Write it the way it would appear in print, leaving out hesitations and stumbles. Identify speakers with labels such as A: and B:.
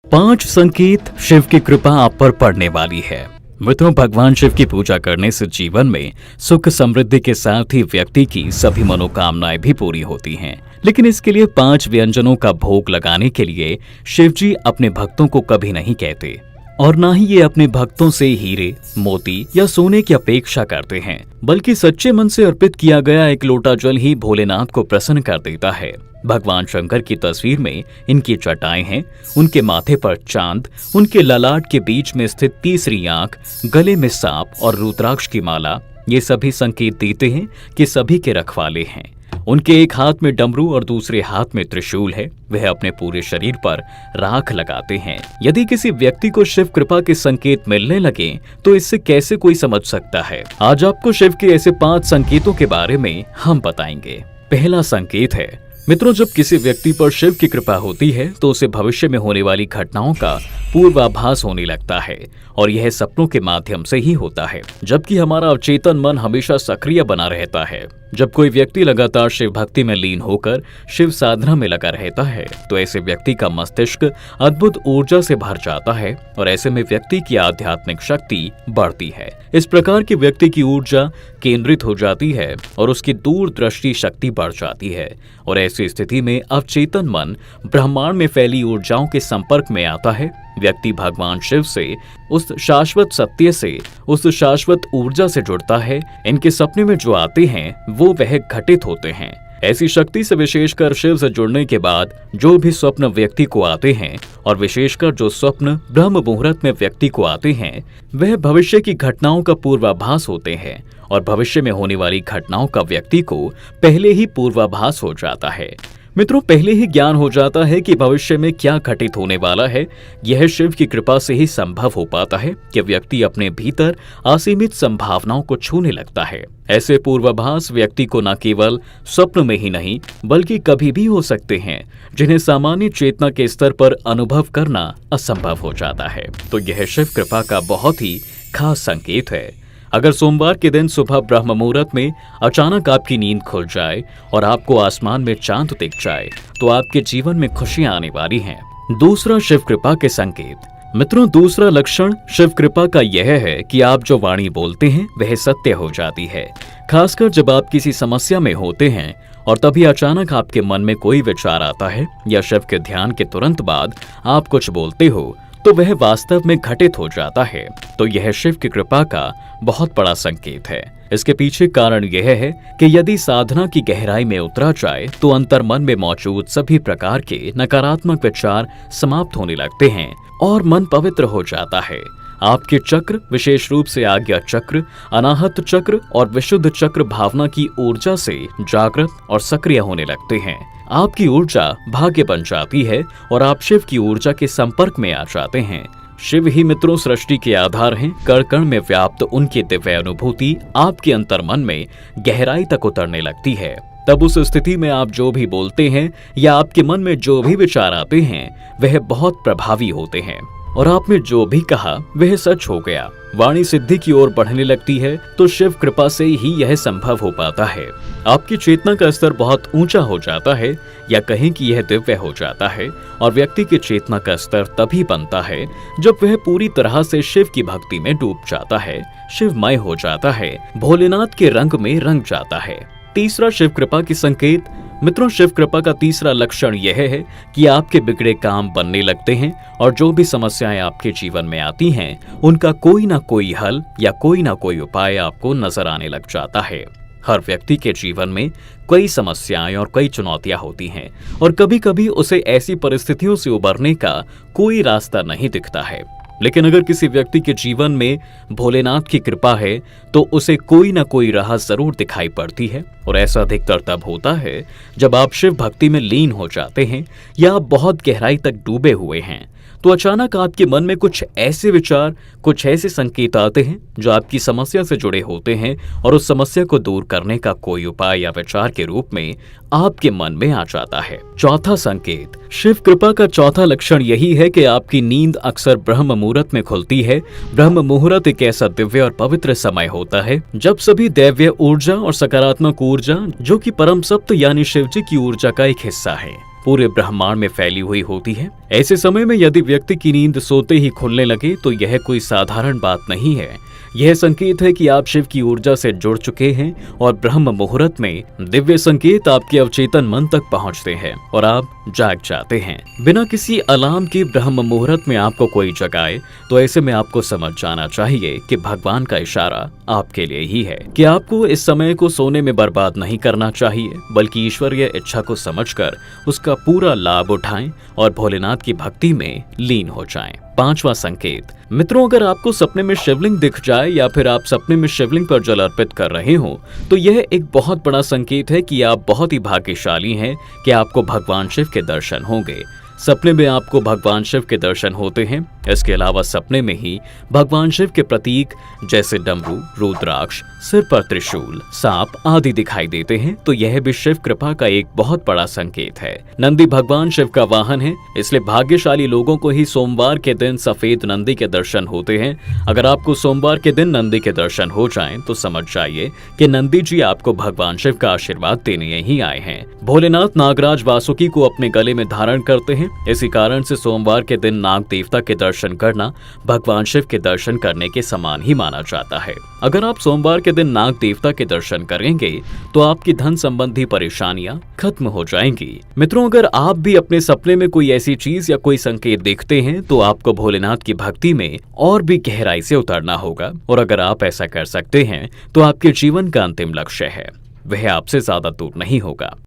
A: 5 संकेत शिव की कृपा आप पर पड़ने वाली है। मित्रों, भगवान शिव की पूजा करने से जीवन में सुख समृद्धि के साथ ही व्यक्ति की सभी मनोकामनाएं भी पूरी होती हैं। लेकिन इसके लिए 5 व्यंजनों का भोग लगाने के लिए शिव जी अपने भक्तों को कभी नहीं कहते और ना ही ये अपने भक्तों से हीरे, मोती या सोने की अपेक्षा करते हैं, बल्कि सच्चे मन से अर्पित किया गया एक लोटा जल ही भोलेनाथ को प्रसन्न कर देता है। भगवान शंकर की तस्वीर में इनकी जटाएं हैं, उनके माथे पर चांद, उनके ललाट के बीच में स्थित तीसरी आंख, गले में सांप और रुद्राक्ष की माला, ये सभी संकेत देते हैं कि सभी के रखवाले हैं। उनके एक हाथ में डमरू और दूसरे हाथ में त्रिशूल है। वह अपने पूरे शरीर पर राख लगाते हैं। यदि किसी व्यक्ति को शिव कृपा के संकेत मिलने लगे तो इससे कैसे कोई समझ सकता है। आज आपको शिव के ऐसे 5 संकेतों के बारे में हम बताएंगे। पहला संकेत है, मित्रों, जब किसी व्यक्ति पर शिव की कृपा होती है तो उसे भविष्य में होने वाली घटनाओं का पूर्वाभास होने लगता है और यह सपनों के माध्यम से ही होता है, जबकि हमारा अवचेतन मन हमेशा सक्रिय बना रहता है। जब कोई व्यक्ति लगातार शिव भक्ति में लीन होकर शिव साधना में लगा रहता है तो ऐसे व्यक्ति का मस्तिष्क अद्भुत ऊर्जा से भर जाता है और ऐसे में व्यक्ति की आध्यात्मिक शक्ति बढ़ती है। इस प्रकार की व्यक्ति की ऊर्जा केंद्रित हो जाती है और उसकी दूरदृष्टि शक्ति बढ़ जाती है और ऐसी स्थिति में अवचेतन मन ब्रह्मांड में फैली ऊर्जाओं के संपर्क में आता है। व्यक्ति भगवान शिव से, उस शाश्वत सत्य से, उस शाश्वत ऊर्जा से जुड़ता है। इनके सपने में जो आते हैं वो वह घटित होते हैं। ऐसी शक्ति से विशेषकर शिव से जुड़ने के बाद जो भी स्वप्न व्यक्ति को आते हैं और विशेषकर जो स्वप्न ब्रह्म मुहूर्त में व्यक्ति को आते हैं वह भविष्य की घटनाओं का पूर्वाभास होते हैं और भविष्य में होने वाली घटनाओं का व्यक्ति को पहले ही पूर्वाभास हो जाता है। मित्रों, पहले ही ज्ञान हो जाता है कि भविष्य में क्या घटित होने वाला है। यह शिव की कृपा से ही संभव हो पाता है कि व्यक्ति अपने भीतर असीमित संभावनाओं को छूने लगता है। ऐसे पूर्वाभास व्यक्ति को न केवल स्वप्न में ही नहीं बल्कि कभी भी हो सकते हैं, जिन्हें सामान्य चेतना के स्तर पर अनुभव करना असंभव हो जाता है। तो यह शिव कृपा का बहुत ही खास संकेत है। अगर सोमवार के दिन सुबह ब्रह्म मुहूर्त में अचानक आपकी नींद खुल जाए और आपको आसमान में चांद दिख जाए तो आपके जीवन में खुशियां आने वाली हैं। दूसरा शिव कृपा के संकेत। मित्रों, दूसरा लक्षण शिव कृपा का यह है कि आप जो वाणी बोलते हैं वह सत्य हो जाती है। खासकर जब आप किसी समस्या में होते हैं और तभी अचानक आपके मन में कोई विचार आता है या शिव के ध्यान के तुरंत बाद आप कुछ बोलते हो तो वह वास्तव में घटित हो जाता है। तो यह शिव की कृपा का बहुत बड़ा संकेत है। इसके पीछे कारण यह है कि यदि साधना की गहराई में उतरा जाए तो अंतर्मन में मौजूद सभी प्रकार के नकारात्मक विचार समाप्त होने लगते हैं और मन पवित्र हो जाता है। आपके चक्र, विशेष रूप से आज्ञा चक्र, अनाहत चक्र और विशुद्ध चक्र भावना की ऊर्जा से जागृत और सक्रिय होने लगते हैं। आपकी ऊर्जा भाग्य बन जाती है और आप शिव की ऊर्जा के संपर्क में आ जाते हैं। शिव ही मित्रों सृष्टि के आधार हैं। कण कण में व्याप्त उनकी दिव्य अनुभूति आपके अंतर्मन में गहराई तक उतरने लगती है। तब उस स्थिति में आप जो भी बोलते हैं या आपके मन में जो भी विचार आते हैं वह बहुत प्रभावी होते हैं और आपने जो भी कहा वह सच हो गया। वाणी सिद्धि की ओर बढ़ने लगती है तो शिव कृपा से ही यह संभव हो पाता है। आपकी चेतना का स्तर बहुत ऊंचा हो जाता है या कहें कि यह दिव्य हो जाता है और व्यक्ति की चेतना का स्तर तभी बनता है जब वह पूरी तरह से शिव की भक्ति में डूब जाता है, शिवमय हो जाता है, भोलेनाथ के रंग में रंग जाता है। तीसरा शिव कृपा की संकेत। मित्रों, शिव कृपा का तीसरा लक्षण यह है कि आपके बिगड़े काम बनने लगते हैं और जो भी समस्याएं आपके जीवन में आती हैं उनका कोई ना कोई हल या कोई ना कोई उपाय आपको नजर आने लग जाता है। हर व्यक्ति के जीवन में कई समस्याएं और कई चुनौतियां होती हैं और कभी कभी उसे ऐसी परिस्थितियों से उबरने का कोई रास्ता नहीं दिखता है। लेकिन अगर किसी व्यक्ति के जीवन में भोलेनाथ की कृपा है तो उसे कोई ना कोई राह जरूर दिखाई पड़ती है और ऐसा अधिकतर तब होता है जब आप शिव भक्ति में लीन हो जाते हैं या आप बहुत गहराई तक डूबे हुए हैं तो अचानक आपके मन में कुछ ऐसे विचार, कुछ ऐसे संकेत आते हैं जो आपकी समस्या से जुड़े होते हैं और उस समस्या को दूर करने का कोई उपाय या विचार के रूप में आपके मन में आ जाता है। चौथा संकेत। शिव कृपा का चौथा लक्षण यही है कि आपकी नींद अक्सर ब्रह्म मुहूर्त में खुलती है। ब्रह्म मुहूर्त एक ऐसा दिव्य और पवित्र समय होता है जब सभी दैव्य ऊर्जा और सकारात्मक ऊर्जा, जो कि परम सप्त यानी शिव जी की ऊर्जा का एक हिस्सा है, पूरे ब्रह्मांड में फैली हुई होती है। ऐसे समय में यदि व्यक्ति की नींद सोते ही खुलने लगे तो यह कोई साधारण बात नहीं है। यह संकेत है कि आप शिव की ऊर्जा से जुड़ चुके हैं और ब्रह्म मुहूर्त में दिव्य संकेत आपके अवचेतन मन तक पहुंचते हैं और आप जाग जाते हैं। बिना किसी अलार्म के ब्रह्म मुहूर्त में आपको कोई जगाए तो ऐसे में आपको समझ जाना चाहिए कि भगवान का इशारा आपके लिए ही है कि आपको इस समय को सोने में बर्बाद नहीं करना चाहिए, बल्कि ईश्वरीय इच्छा को समझकर उसका पूरा लाभ उठाएं और भोलेनाथ की भक्ति में लीन हो जाएं। पांचवा संकेत। मित्रों, अगर आपको सपने में शिवलिंग दिख जाए या फिर आप सपने में शिवलिंग पर जल अर्पित कर रहे हो तो यह एक बहुत बड़ा संकेत है कि आप बहुत ही भाग्यशाली हैं कि आपको भगवान शिव के दर्शन होंगे। सपने में आपको भगवान शिव के दर्शन होते हैं। इसके अलावा सपने में ही भगवान शिव के प्रतीक जैसे डमरू, रुद्राक्ष, सिर पर त्रिशूल, सांप आदि दिखाई देते हैं तो यह भी शिव कृपा का एक बहुत बड़ा संकेत है। नंदी भगवान शिव का वाहन है, इसलिए भाग्यशाली लोगों को ही सोमवार के दिन सफेद नंदी के दर्शन होते हैं। अगर आपको सोमवार के दिन नंदी के दर्शन हो जाएं तो समझ जाइए कि नंदी जी आपको भगवान शिव का आशीर्वाद देने ही आए हैं। भोलेनाथ नागराज वासुकी को अपने गले में धारण करते हैं। इसी कारण से सोमवार के दिन नाग देवता के दर्शन करना भगवान शिव के दर्शन करने के समान ही माना जाता है। अगर आप सोमवार के दिन नाग देवता के दर्शन करेंगे तो आपकी धन संबंधी परेशानियां खत्म हो जाएंगी। मित्रों, अगर आप भी अपने सपने में कोई ऐसी चीज या कोई संकेत देखते हैं तो आपको भोलेनाथ की भक्ति में और भी गहराई से उतरना होगा और अगर आप ऐसा कर सकते हैं तो आपके जीवन का अंतिम लक्ष्य है वह आपसे ज्यादा दूर नहीं होगा।